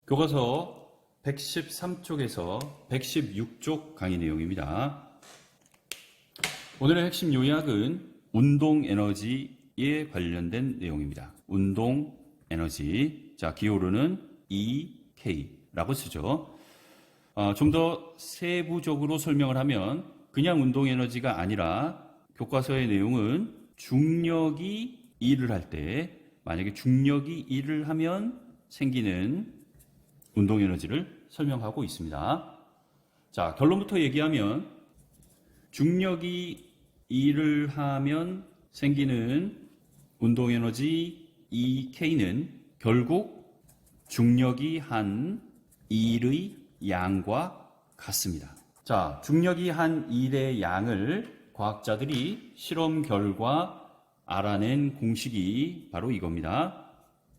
교과서 113쪽에서 116쪽 강의 내용입니다. 오늘의 핵심 요약은 운동 에너지에 관련된 내용입니다. 운동 에너지. 자, 기호로는 EK라고 쓰죠. 좀 더 세부적으로 설명을 하면 그냥 운동 에너지가 아니라 교과서의 내용은 중력이 일을 할 때, 만약에 중력이 일을 하면 생기는 운동 에너지를 설명하고 있습니다. 자, 결론부터 얘기하면 중력이 일을 하면 생기는 운동 에너지 EK는 결국 중력이 한 일의 양과 같습니다. 자, 중력이 한 일의 양을 과학자들이 실험 결과 알아낸 공식이 바로 이겁니다.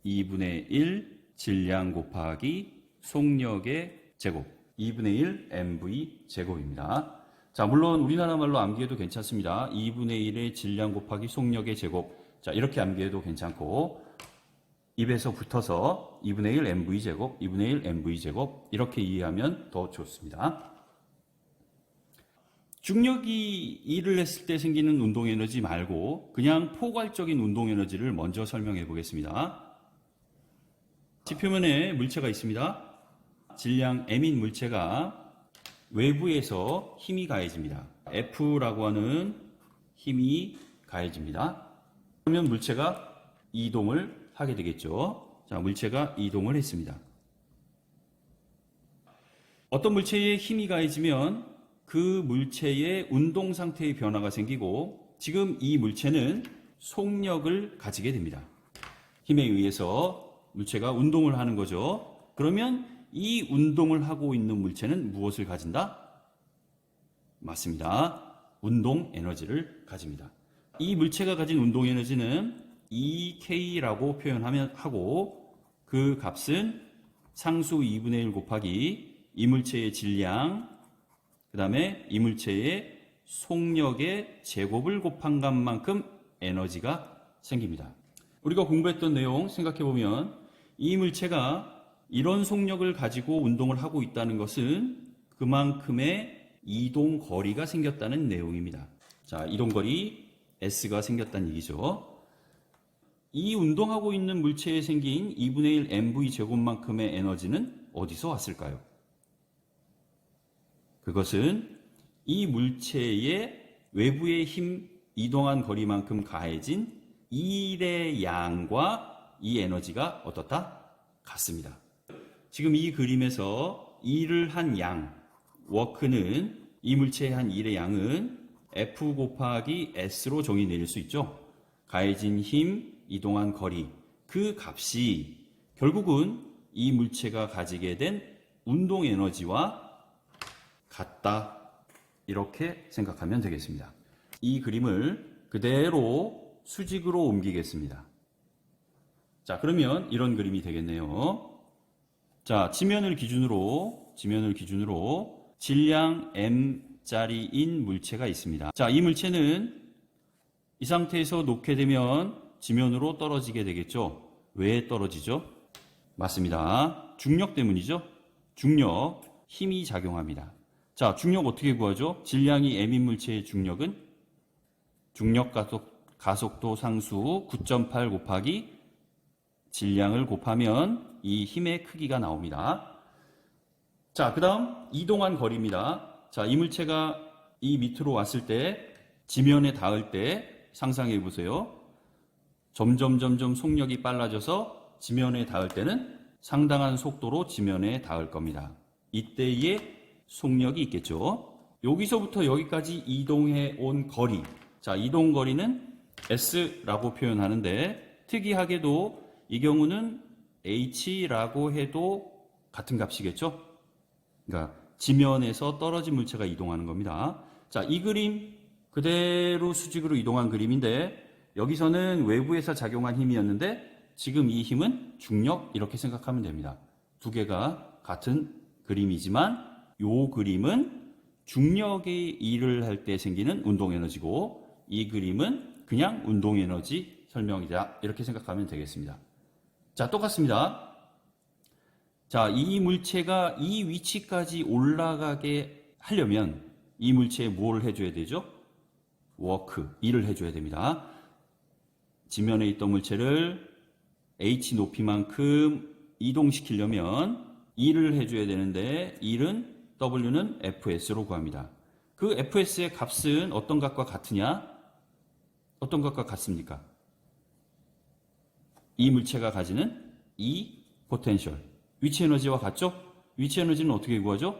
2분의 1 질량 곱하기 속력의 제곱, 2분의 1 mv 제곱입니다. 자, 물론 우리나라 말로 암기해도 괜찮습니다. 2분의 1의 질량 곱하기 속력의 제곱. 자, 이렇게 암기해도 괜찮고, 입에서 붙어서 2분의 1 mv 제곱, 2분의 1 mv 제곱 이렇게 이해하면 더 좋습니다. 중력이 일을 했을 때 생기는 운동 에너지 말고 그냥 포괄적인 운동 에너지를 먼저 설명해 보겠습니다. 지표면에 물체가 있습니다. 질량 m인 물체가 외부에서 힘이 가해집니다. F라고 하는 힘이 가해집니다. 그러면 물체가 이동을 하게 되겠죠. 자, 물체가 이동을 했습니다. 어떤 물체에 힘이 가해지면 그 물체의 운동 상태의 변화가 생기고 지금 이 물체는 속력을 가지게 됩니다. 힘에 의해서 물체가 운동을 하는 거죠. 그러면 이 운동을 하고 있는 물체는 무엇을 가진다? 맞습니다. 운동 에너지를 가집니다. 이 물체가 가진 운동 에너지는 EK라고 표현하면 하고 그 값은 상수 2분의 1 곱하기 이 물체의 질량 그 다음에 이 물체의 속력의 제곱을 곱한 값만큼 에너지가 생깁니다. 우리가 공부했던 내용 생각해보면 이 물체가 이런 속력을 가지고 운동을 하고 있다는 것은 그만큼의 이동 거리가 생겼다는 내용입니다. 자, 이동 거리 S가 생겼다는 얘기죠. 이 운동하고 있는 물체에 생긴 2분의 1 mv 제곱만큼의 에너지는 어디서 왔을까요? 그것은 이 물체의 외부의 힘 이동한 거리만큼 가해진 일의 양과 이 에너지가 어떻다? 같습니다. 지금 이 그림에서 일을 한 양, 워크는 이 물체의 한 일의 양은 F 곱하기 S로 정의 내릴 수 있죠. 가해진 힘, 이동한 거리, 그 값이 결국은 이 물체가 가지게 된 운동 에너지와 같다. 이렇게 생각하면 되겠습니다. 이 그림을 그대로 수직으로 옮기겠습니다. 자, 그러면 이런 그림이 되겠네요. 자, 지면을 기준으로 질량 m짜리인 물체가 있습니다. 자, 이 물체는 이 상태에서 놓게 되면 지면으로 떨어지게 되겠죠. 왜 떨어지죠? 맞습니다. 중력 때문이죠. 중력, 힘이 작용합니다. 자, 중력 어떻게 구하죠? 질량이 m인 물체의 중력은 중력 가속도 상수 9.8 곱하기 질량을 곱하면 이 힘의 크기가 나옵니다. 자, 그 다음 이동한 거리입니다. 자, 이 물체가 이 밑으로 왔을 때 지면에 닿을 때 상상해 보세요. 점점 속력이 빨라져서 지면에 닿을 때는 상당한 속도로 지면에 닿을 겁니다. 이때의 속력이 있겠죠. 여기서부터 여기까지 이동해 온 거리. 자, 이동 거리는 S라고 표현하는데 특이하게도 이 경우는 H라고 해도 같은 값이겠죠. 그러니까 지면에서 떨어진 물체가 이동하는 겁니다. 자, 이 그림 그대로 수직으로 이동한 그림인데 여기서는 외부에서 작용한 힘이었는데 지금 이 힘은 중력 이렇게 생각하면 됩니다. 두 개가 같은 그림이지만 이 그림은 중력이 일을 할 때 생기는 운동 에너지고 이 그림은 그냥 운동 에너지 설명이다. 이렇게 생각하면 되겠습니다. 자, 똑같습니다. 자, 이 물체가 이 위치까지 올라가게 하려면 이 물체에 뭘 해줘야 되죠? 워크, 일을 해줘야 됩니다. 지면에 있던 물체를 h 높이만큼 이동시키려면 일을 해줘야 되는데 일은 w는 fs로 구합니다. 그 fs의 값은 어떤 값과 같으냐? 어떤 값과 같습니까? 이 물체가 가지는 이 포텐셜, 위치 에너지와 같죠? 위치 에너지는 어떻게 구하죠?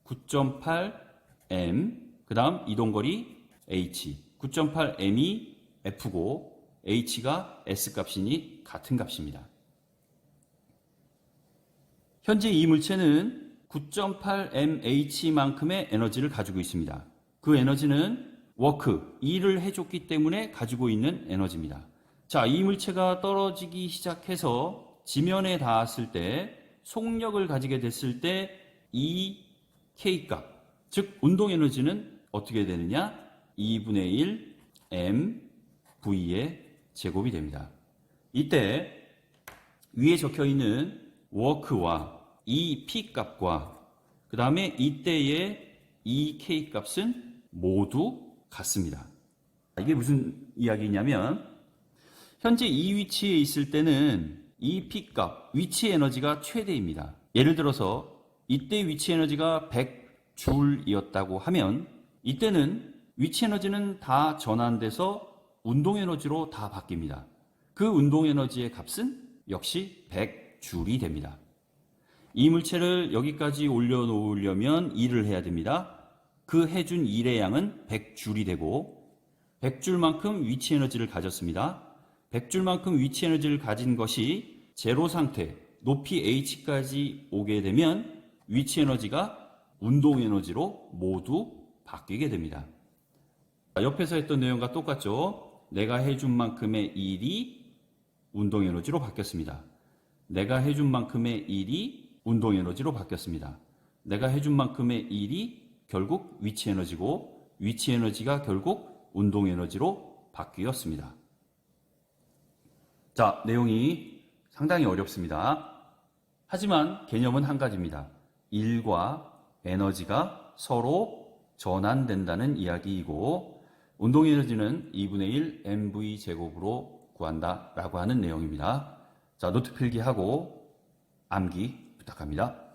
9.8m, 그 다음 이동거리 h, 9.8m이 f고 h가 s값이니 같은 값입니다. 현재 이 물체는 9.8mh만큼의 에너지를 가지고 있습니다. 그 에너지는 워크, 일을 해줬기 때문에 가지고 있는 에너지입니다. 자, 이 물체가 떨어지기 시작해서 지면에 닿았을 때 속력을 가지게 됐을 때 이 K값, 즉 운동 에너지는 어떻게 되느냐? 2분의 1 m V의 제곱이 됩니다. 이때 위에 적혀 있는 워크와 이 P값과 그 다음에 이때의 이 K값은 모두 같습니다. 이게 무슨 이야기냐면 현재 이 위치에 있을 때는 이 P값, 위치 에너지가 최대입니다. 예를 들어서 이때 위치 에너지가 100줄이었다고 하면 이때는 위치 에너지는 다 전환돼서 운동 에너지로 다 바뀝니다. 그 운동 에너지의 값은 역시 100줄이 됩니다. 이 물체를 여기까지 올려놓으려면 일을 해야 됩니다. 그 해준 일의 양은 100줄이 되고 100줄만큼 위치 에너지를 가졌습니다. 100줄만큼 위치 에너지를 가진 것이 제로 상태, 높이 h까지 오게 되면 위치 에너지가 운동 에너지로 모두 바뀌게 됩니다. 옆에서 했던 내용과 똑같죠? 내가 해준 만큼의 일이 운동 에너지로 바뀌었습니다. 내가 해준 만큼의 일이 운동 에너지로 바뀌었습니다. 내가 해준 만큼의 일이 결국 위치 에너지고 위치 에너지가 결국 운동 에너지로 바뀌었습니다. 자, 내용이 상당히 어렵습니다. 하지만 개념은 한 가지입니다. 일과 에너지가 서로 전환된다는 이야기이고 운동 에너지는 2분의 1 mv 제곱으로 구한다라고 하는 내용입니다. 자, 노트 필기하고 암기 부탁합니다.